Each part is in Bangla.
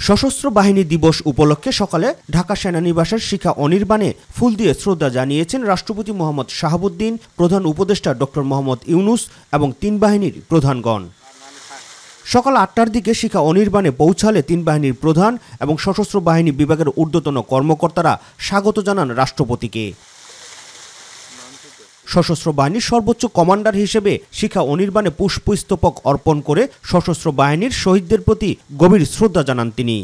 সশস্ত্র বাহিনী দিবস উপলক্ষে সকালে ঢাকা সেনানিবাসের শিখা অনির্বাণে ফুল দিয়ে শ্রদ্ধা জানিয়েছেন রাষ্ট্রপতি মোহাম্মদ শাহাবুদ্দিন, প্রধান উপদেষ্টা ডক্টর মোহাম্মদ ইউনুস এবং তিন বাহিনীর প্রধানগণ। সকাল ৮টার দিকে শিখা অনির্বাণে পৌঁছালে তিন বাহিনীর প্রধান এবং সশস্ত্র বাহিনী বিভাগের ঊর্ধ্বতন কর্মকর্তারা স্বাগত জানান রাষ্ট্রপতিকে। সশস্ত্র বাহিনীর সর্বোচ্চ কমান্ডার হিসেবে শিখা অনির্বাণে পুষ্পস্তবক অর্পণ করে সশস্ত্র বাহিনীর শহীদদের প্রতি গভীর শ্রদ্ধা জানান তিনি।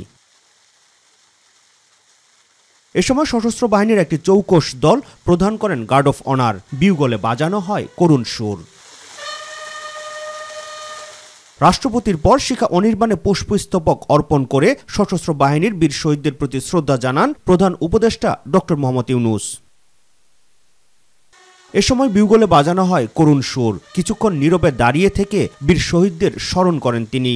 এ সময় সশস্ত্র বাহিনীর একটি চৌকস দল প্রদান করেন গার্ড অফ অনার। বিউগলে বাজানো হয় করুণ সুর। রাষ্ট্রপতির পর শিখা অনির্বাণে পুষ্পস্তবক অর্পণ করে সশস্ত্র বাহিনীর বীর শহীদদের প্রতি শ্রদ্ধা জানান প্রধান উপদেষ্টা ডক্টর মোহাম্মদ ইউনুস। এ সময় বিউগলে বাজানো হয় করুণ সুর। কিছুক্ষণ নীরবে দাঁড়িয়ে থেকে বীর শহীদদের স্মরণ করেন তিনি।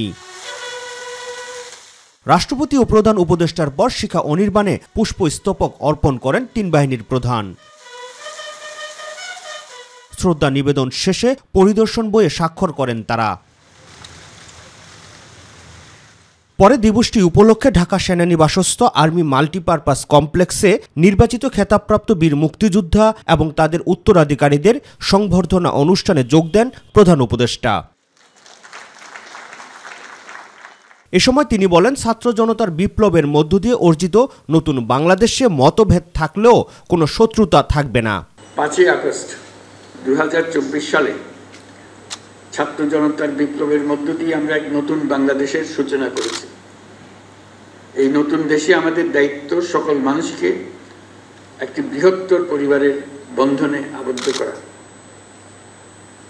রাষ্ট্রপতি ও প্রধান উপদেষ্টার পর শিখা অনির্বাণে পুষ্পস্তবক অর্পণ করেন তিন বাহিনীর প্রধান। শ্রদ্ধা নিবেদন শেষে পরিদর্শন বইয়ে স্বাক্ষর করেন তারা। পরে দিবসটি উপলক্ষে ঢাকা সেনানিবাসস্থ আর্মি মাল্টিপারপাস কমপ্লেক্সে নির্বাচিত খেতাবপ্রাপ্ত বীর মুক্তিযোদ্ধা এবং তাদের উত্তরাধিকারীদের সংবর্ধনা অনুষ্ঠানে যোগ দেন প্রধান উপদেষ্টা। এ সময় তিনি বলেন, ছাত্র জনতার বিপ্লবের মধ্য দিয়ে অর্জিত নতুন বাংলাদেশে মতভেদ থাকলেও কোনো শত্রুতা থাকবে না। 5ই আগস্ট 2024 সালে ছাত্র জনতার বিপ্লবের মধ্য দিয়ে আমরা এক নতুন বাংলাদেশের সূচনা করেছি। এই নতুন দেশে আমাদের দায়িত্ব সকল মানুষকে একটি বৃহত্তর পরিবারের বন্ধনে আবদ্ধ করা।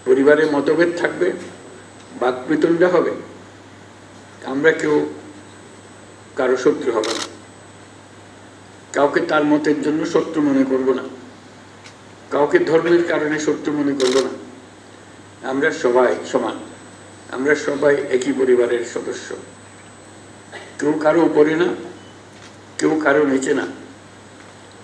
পরিবারে মতভেদ থাকবে, বাকবিতণ্ডা হবে, আমরা কেউ কারো শত্রু হব না, কাউকে তার মতের জন্য শত্রু মনে করব না, কাউকে ধর্মের কারণে শত্রু মনে করব না। আমরা সবাই সমান, আমরা সবাই একই পরিবারের সদস্য। কেউ কারো উপরে না, কেউ কারো নিচে না,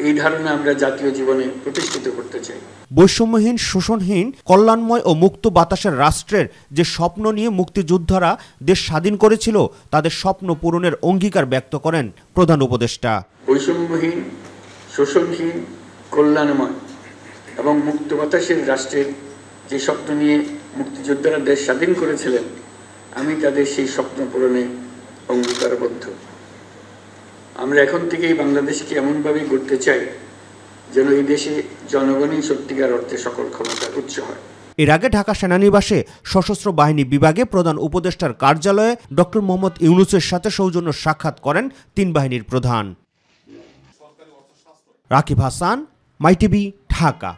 এই ধারণা আমরা জাতীয় জীবনে প্রতিষ্ঠিত করতে চাই। বৈষম্যহীন, শোষণহীন, কল্যাণময় ও মুক্ত বাতাসের রাষ্ট্রের যে স্বপ্ন নিয়ে মুক্তিযোদ্ধারা দেশ স্বাধীন করেছিল, তাদের স্বপ্ন পূরণের অঙ্গীকার ব্যক্ত করেন প্রধান উপদেষ্টা। বৈষম্যহীন, শোষণহীন, কল্যাণময় এবং মুক্ত বাতাসের রাষ্ট্রের যে স্বপ্ন নিয়ে মুক্তিযোদ্ধারা দেশ স্বাধীন করেছিলেন, আমি তাদের সেই স্বপ্ন পূরণে অঙ্গীকারবদ্ধ। আমরা এখন থেকেই বাংলাদেশকে এমনভাবে গড়তে চাই যেন এই দেশে জনগণই সত্যিকার অর্থে সকল ক্ষমতার উৎস হয়। এর আগে ঢাকা সেনানিবাসে সশস্ত্র বাহিনী বিভাগে প্রধান উপদেষ্টার কার্যালয়ে ডক্টর মোহাম্মদ ইউনুসের সাথে সৌজন্য সাক্ষাৎ করেন তিন বাহিনীর প্রধান। রাকিব হাসান, মাই টিভি, ঢাকা।